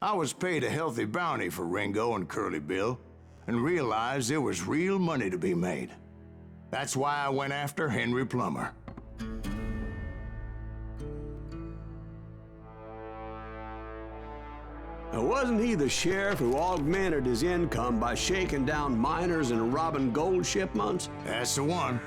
I was paid a healthy bounty for Ringo and Curly Bill, and realized there was real money to be made. That's why I went after Henry Plummer. Now, wasn't he the sheriff who augmented his income by shaking down miners and robbing gold shipments? That's the one.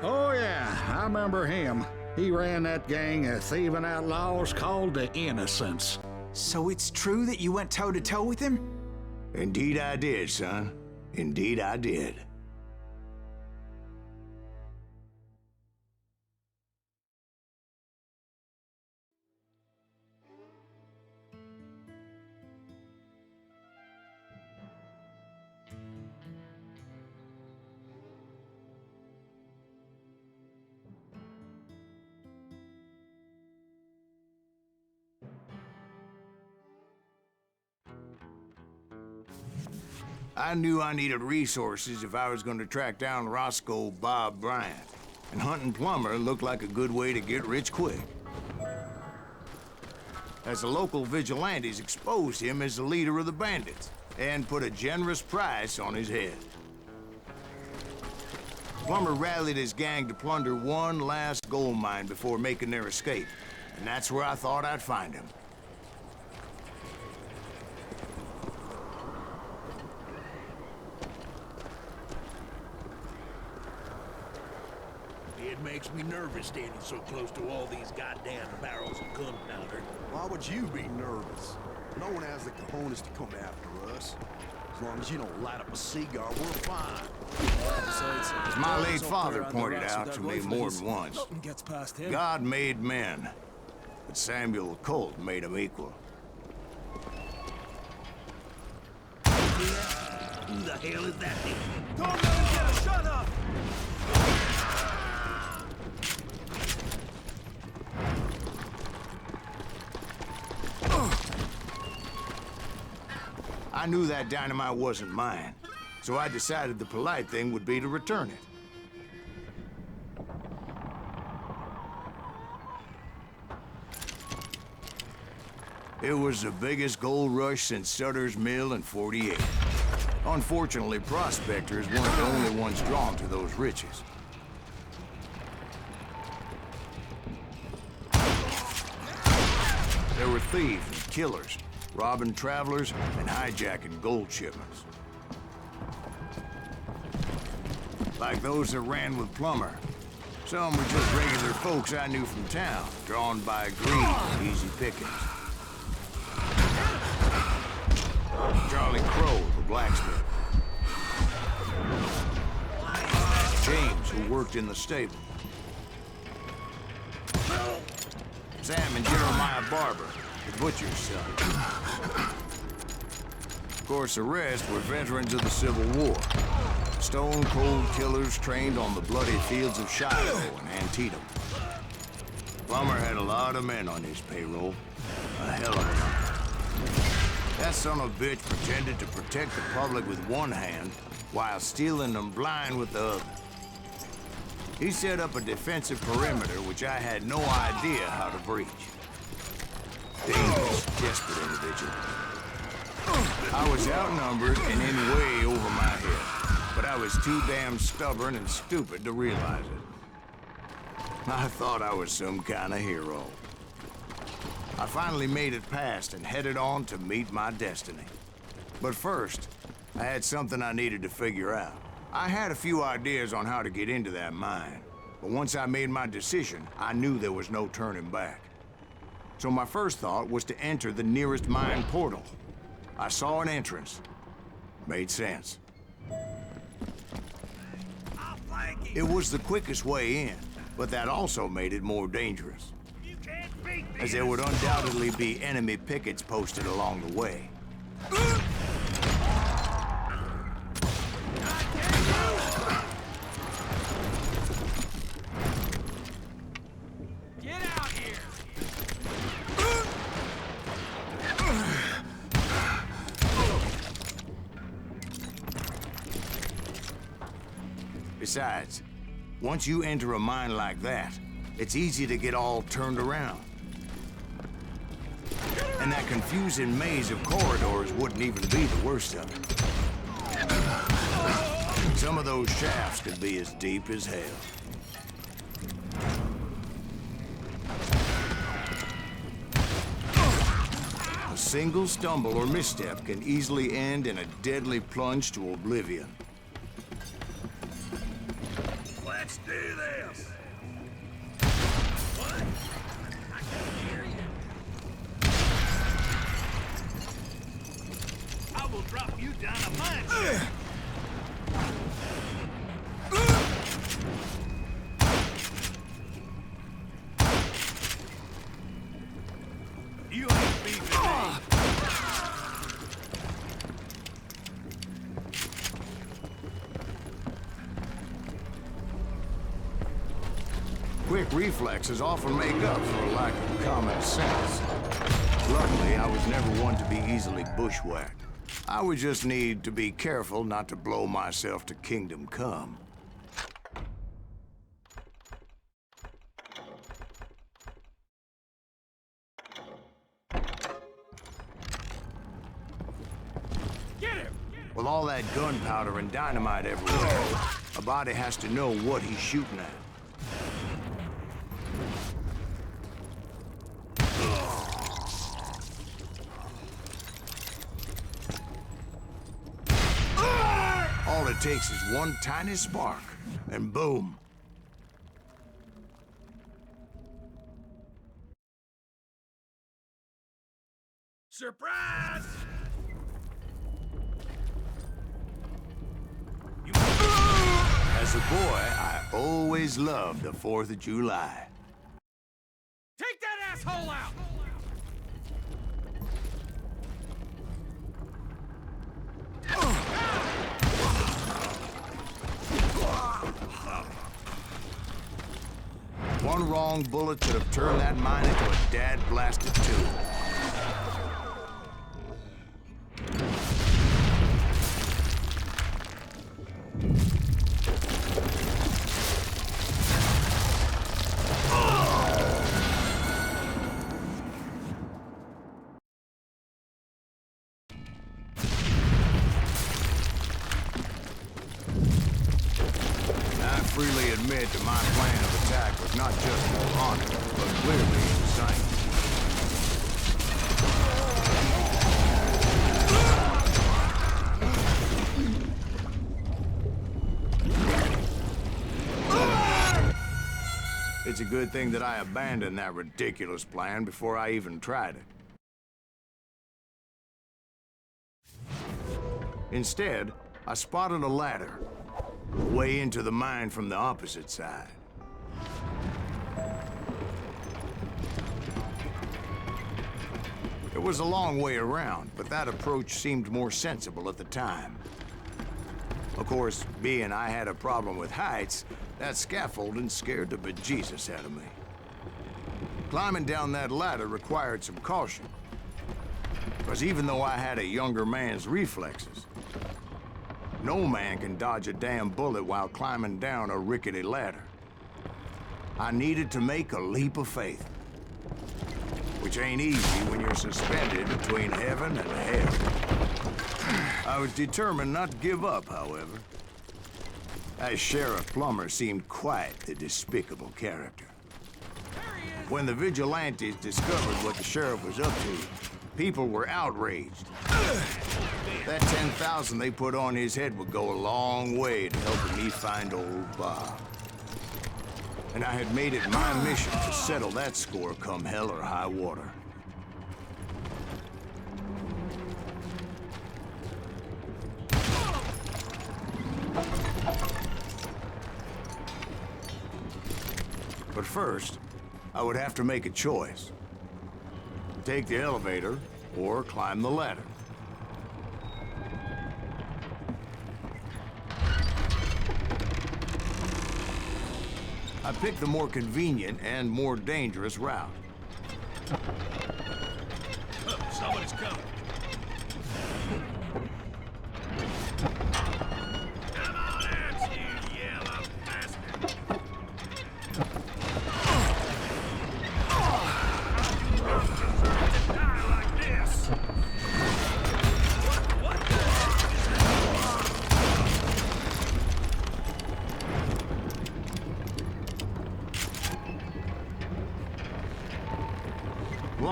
Oh yeah, I remember him. He ran that gang of thieving outlaws called the Innocents. So it's true that you went toe-to-toe with him? Indeed I did, son. Indeed I did. I knew I needed resources if I was going to track down Roscoe Bob Bryant, and hunting Plummer looked like a good way to get rich quick. As the local vigilantes exposed him as the leader of the bandits, and put a generous price on his head. Plummer rallied his gang to plunder one last gold mine before making their escape, and that's where I thought I'd find him. It makes me nervous standing so close to all these goddamn barrels of gunpowder. Why would you be nervous? No one has the cojones to come after us. As long as you don't light up a cigar, we're fine. As my late father pointed out to me more than once, God made men, but Samuel Colt made them equal. Who the hell is that thing? Don't let him get a shut up! I knew that dynamite wasn't mine, so I decided the polite thing would be to return it. It was the biggest gold rush since Sutter's Mill in '48. Unfortunately, prospectors weren't the only ones drawn to those riches. There were thieves and killers, robbing travelers and hijacking gold shipments. Like those that ran with Plummer. Some were just regular folks I knew from town, drawn by greed and easy pickings. Charlie Crow, the blacksmith. James, who worked in the stable. Sam and Jeremiah Barber, the butcher's son. Of course, the rest were veterans of the Civil War. Stone-cold killers trained on the bloody fields of Shiloh and Antietam. Plummer had a lot of men on his payroll. A hell of a number. That son of a bitch pretended to protect the public with one hand while stealing them blind with the other. He set up a defensive perimeter which I had no idea how to breach. Dangerous, desperate individual. I was outnumbered and in way over my head, but I was too damn stubborn and stupid to realize it. I thought I was some kind of hero. I finally made it past and headed on to meet my destiny. But first, I had something I needed to figure out. I had a few ideas on how to get into that mine, but once I made my decision, I knew there was no turning back. So my first thought was to enter the nearest mine portal. I saw an entrance. Made sense. It was the quickest way in, but that also made it more dangerous, as there would undoubtedly be enemy pickets posted along the way. Get out here! Besides, once you enter a mine like that, it's easy to get all turned around. And that confusing maze of corridors wouldn't even be the worst of it. Some of those shafts could be as deep as hell. A single stumble or misstep can easily end in a deadly plunge to oblivion. Let's do this! What? I can't hear you. I will drop you down a mine shaft. You ain't beating me. Quick reflexes often make up for a lack of common sense. Luckily, I was never one to be easily bushwhacked. I would just need to be careful not to blow myself to kingdom come. With all that gunpowder and dynamite everywhere, a body has to know what he's shooting at. All it takes is one tiny spark, and boom. Surprise! As a boy, I always loved the 4th of July. Take that asshole out! One wrong bullet could have turned that mine into a dad-blasted tube. I freely admit that my plan of attack was not just moronic, but clearly insane. It's a good thing that I abandoned that ridiculous plan before I even tried it. Instead, I spotted a ladder, way into the mine from the opposite side. It was a long way around, but that approach seemed more sensible at the time. Of course, being I had a problem with heights, that scaffolding scared the bejesus out of me. Climbing down that ladder required some caution, because even though I had a younger man's reflexes, no man can dodge a damn bullet while climbing down a rickety ladder. I needed to make a leap of faith, which ain't easy when you're suspended between heaven and hell. I was determined not to give up, however. That Sheriff Plummer seemed quite the despicable character. When the vigilantes discovered what the sheriff was up to, people were outraged. That 10,000 they put on his head would go a long way to helping me find old Bob. And I had made it my mission to settle that score come hell or high water. But first, I would have to make a choice. Take the elevator or climb the ladder. I picked the more convenient and more dangerous route. Somebody's coming. Come on out, you yellow bastard! Die like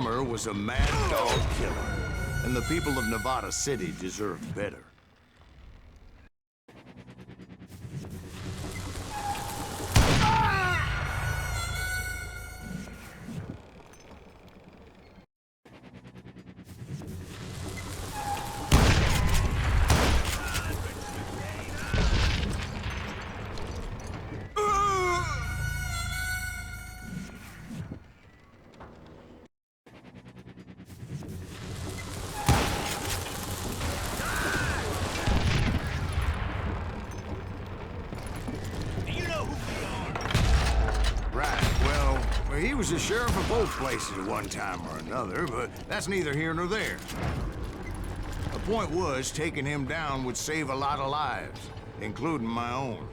Plummer was a mad dog killer, and the people of Nevada City deserved better. He was the sheriff of both places at one time or another, but that's neither here nor there. The point was, taking him down would save a lot of lives, including my own.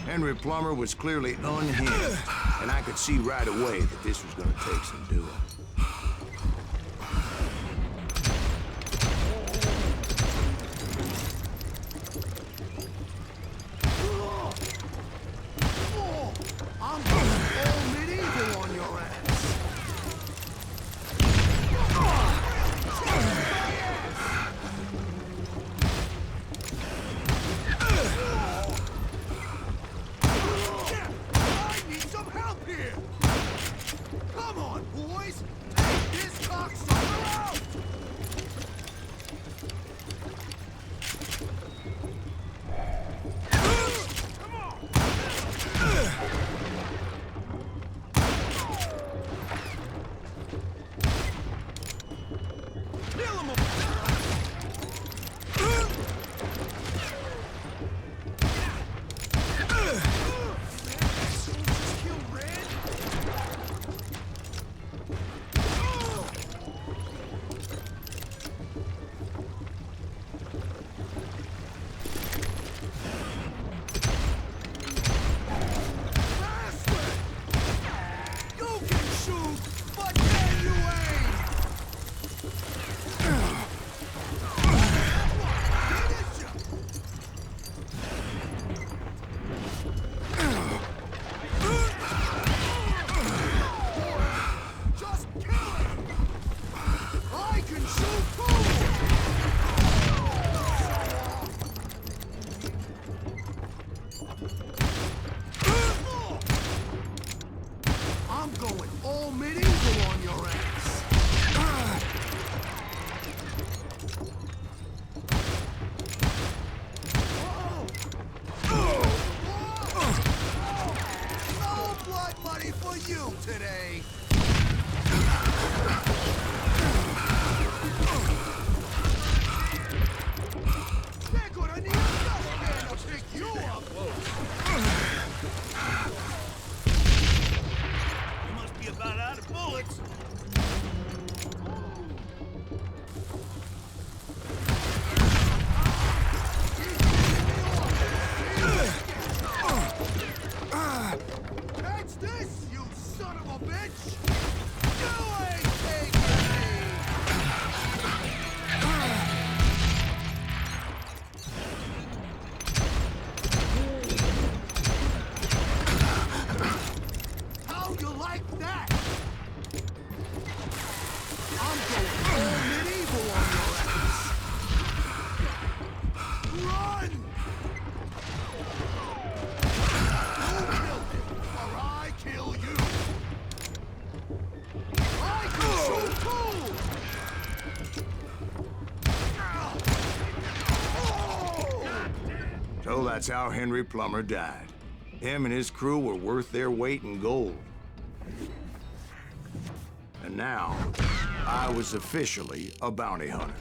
Henry Plummer was clearly unhinged, and I could see right away that this was going to take some doing. I'm going all medieval on your ass. So that's how Henry Plummer died. Him and his crew were worth their weight in gold. And now, I was officially a bounty hunter.